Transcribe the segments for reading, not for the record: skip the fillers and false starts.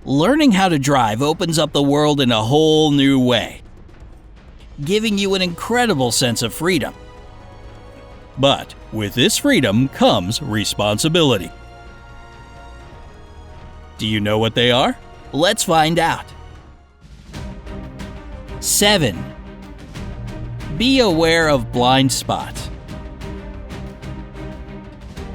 Learning how to drive opens up the world in a whole new way, giving you an incredible sense of freedom. But with this freedom comes responsibility. Do you know what they are? Let's find out. 7. Be aware of blind spots.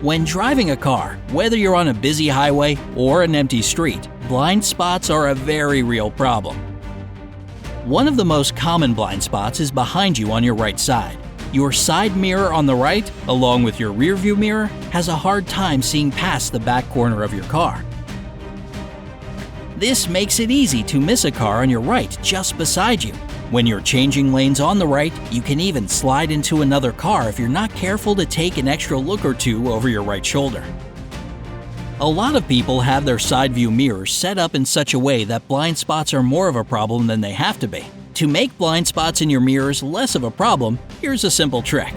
When driving a car, whether you're on a busy highway or an empty street, blind spots are a very real problem. One of the most common blind spots is behind you on your right side. Your side mirror on the right, along with your rearview mirror, has a hard time seeing past the back corner of your car. This makes it easy to miss a car on your right just beside you. When you're changing lanes on the right, you can even slide into another car if you're not careful to take an extra look or two over your right shoulder. A lot of people have their side view mirrors set up in such a way that blind spots are more of a problem than they have to be. To make blind spots in your mirrors less of a problem, here's a simple trick.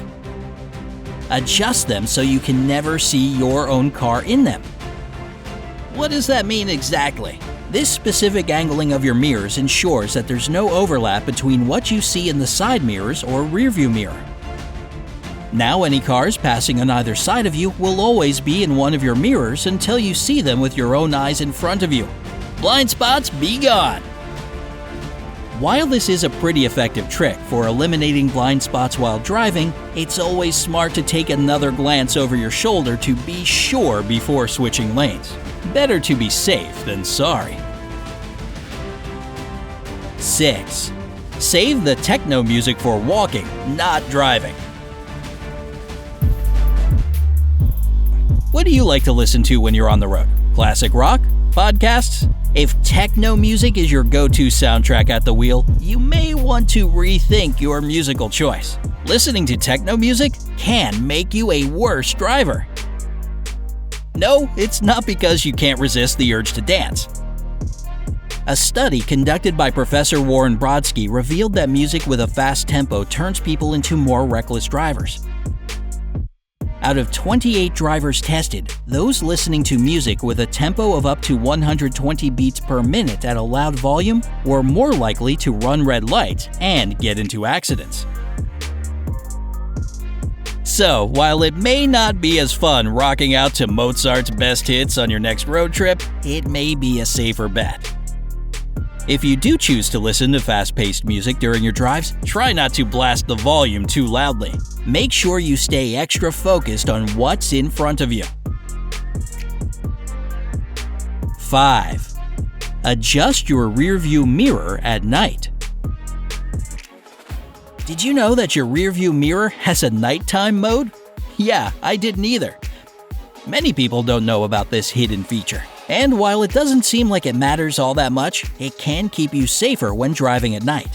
Adjust them so you can never see your own car in them. What does that mean exactly? This specific angling of your mirrors ensures that there's no overlap between what you see in the side mirrors or rearview mirror. Now any cars passing on either side of you will always be in one of your mirrors until you see them with your own eyes in front of you. Blind spots be gone! While this is a pretty effective trick for eliminating blind spots while driving, it's always smart to take another glance over your shoulder to be sure before switching lanes. Better to be safe than sorry. 6. Save the techno music for walking, not driving. What do you like to listen to when you're on the road? Classic rock? Podcasts? If techno music is your go-to soundtrack at the wheel, you may want to rethink your musical choice. Listening to techno music can make you a worse driver. No, it's not because you can't resist the urge to dance. A study conducted by Professor Warren Brodsky revealed that music with a fast tempo turns people into more reckless drivers. Out of 28 drivers tested, those listening to music with a tempo of up to 120 beats per minute at a loud volume were more likely to run red lights and get into accidents. So, while it may not be as fun rocking out to Mozart's best hits on your next road trip, it may be a safer bet. If you do choose to listen to fast-paced music during your drives, try not to blast the volume too loudly. Make sure you stay extra focused on what's in front of you. 5. Adjust your rearview mirror at night. Did you know that your rearview mirror has a nighttime mode? Yeah, I didn't either. Many people don't know about this hidden feature. And while it doesn't seem like it matters all that much, it can keep you safer when driving at night.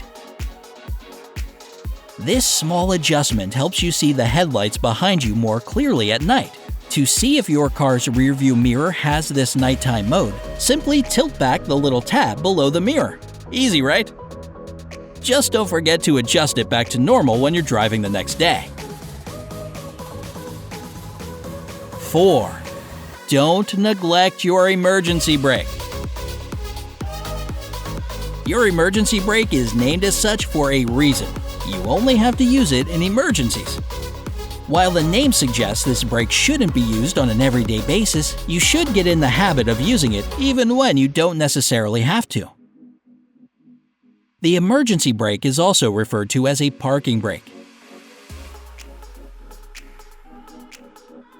This small adjustment helps you see the headlights behind you more clearly at night. To see if your car's rearview mirror has this nighttime mode, simply tilt back the little tab below the mirror. Easy, right? Just don't forget to adjust it back to normal when you're driving the next day. 4. Don't neglect your emergency brake. Your emergency brake is named as such for a reason. You only have to use it in emergencies. While the name suggests this brake shouldn't be used on an everyday basis, you should get in the habit of using it even when you don't necessarily have to. The emergency brake is also referred to as a parking brake.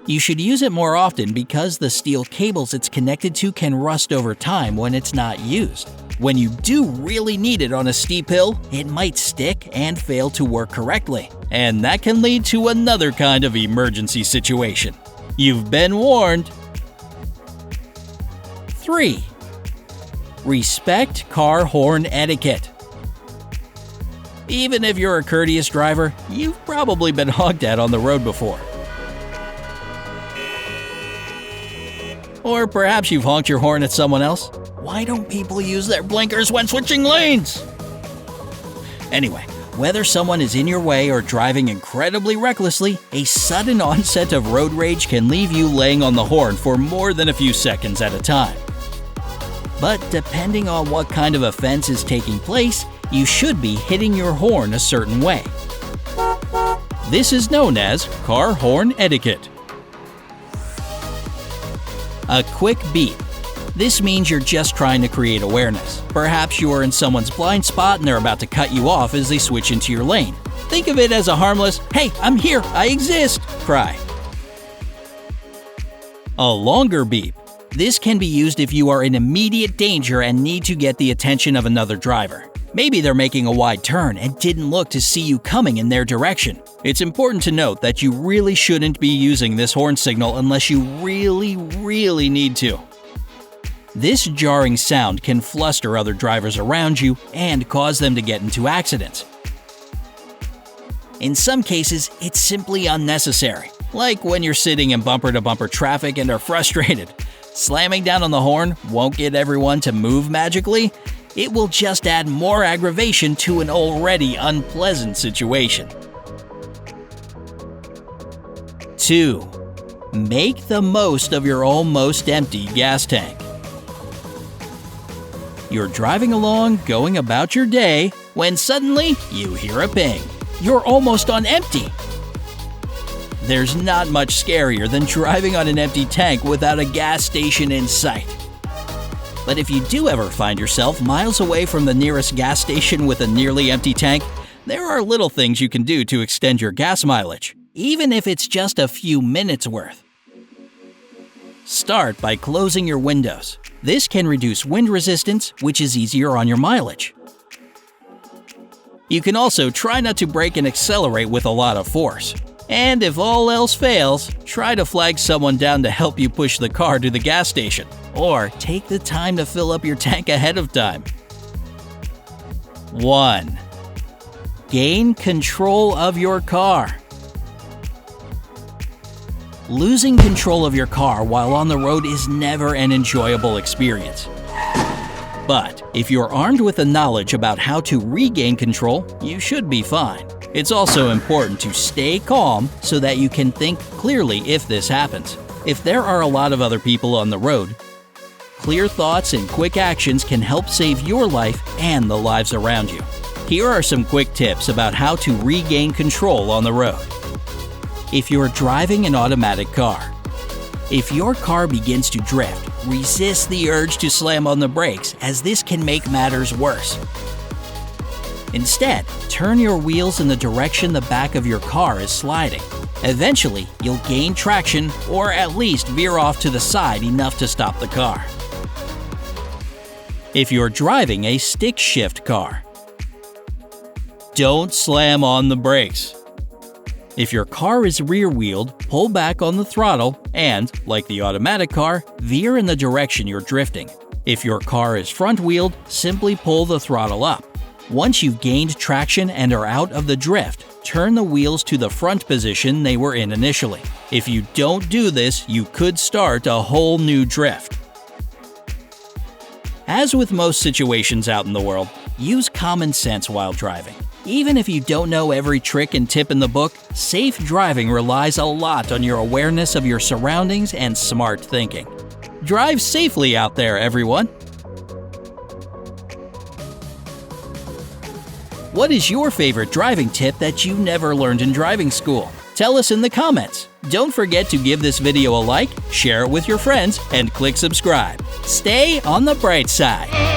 You should use it more often because the steel cables it's connected to can rust over time when it's not used. When you do really need it on a steep hill, it might stick and fail to work correctly, and that can lead to another kind of emergency situation. You've been warned. 3. Respect car horn etiquette. Even if you're a courteous driver, you've probably been honked at on the road before. Or perhaps you've honked your horn at someone else. Why don't people use their blinkers when switching lanes? Anyway, whether someone is in your way or driving incredibly recklessly, a sudden onset of road rage can leave you laying on the horn for more than a few seconds at a time. but depending on what kind of offense is taking place, you should be hitting your horn a certain way. This is known as car horn etiquette. A quick beep. This means you're just trying to create awareness. Perhaps you are in someone's blind spot and they're about to cut you off as they switch into your lane. Think of it as a harmless, "Hey, I'm here, I exist," cry. A longer beep. This can be used if you are in immediate danger and need to get the attention of another driver. Maybe they're making a wide turn and didn't look to see you coming in their direction. It's important to note that you really shouldn't be using this horn signal unless you really need to. This jarring sound can fluster other drivers around you and cause them to get into accidents. In some cases, it's simply unnecessary, like when you're sitting in bumper-to-bumper traffic and are frustrated. Slamming down on the horn won't get everyone to move magically. It will just add more aggravation to an already unpleasant situation. 2. Make the most of your almost empty gas tank. You're driving along, going about your day, when suddenly you hear a ping. You're almost on empty. There's not much scarier than driving on an empty tank without a gas station in sight. But if you do ever find yourself miles away from the nearest gas station with a nearly empty tank, there are little things you can do to extend your gas mileage, even if it's just a few minutes worth. Start by closing your windows. This can reduce wind resistance, which is easier on your mileage. You can also try not to brake and accelerate with a lot of force. And if all else fails, try to flag someone down to help you push the car to the gas station, or take the time to fill up your tank ahead of time. 1. Gain control of your car. Losing control of your car while on the road is never an enjoyable experience. But if you're armed with the knowledge about how to regain control, you should be fine. It's also important to stay calm so that you can think clearly if this happens. If there are a lot of other people on the road, clear thoughts and quick actions can help save your life and the lives around you. Here are some quick tips about how to regain control on the road. If you're driving an automatic car, if your car begins to drift, resist the urge to slam on the brakes, as this can make matters worse. Instead, turn your wheels in the direction the back of your car is sliding. Eventually, you'll gain traction or at least veer off to the side enough to stop the car. If you're driving a stick shift car, don't slam on the brakes. If your car is rear-wheeled, pull back on the throttle and, like the automatic car, veer in the direction you're drifting. If your car is front-wheeled, simply pull the throttle up. Once you've gained traction and are out of the drift, turn the wheels to the front position they were in initially. If you don't do this, you could start a whole new drift. As with most situations out in the world, use common sense while driving. Even if you don't know every trick and tip in the book, safe driving relies a lot on your awareness of your surroundings and smart thinking. Drive safely out there, everyone! What is your favorite driving tip that you never learned in driving school? Tell us in the comments. Don't forget to give this video a like, share it with your friends, and click subscribe. Stay on the bright side.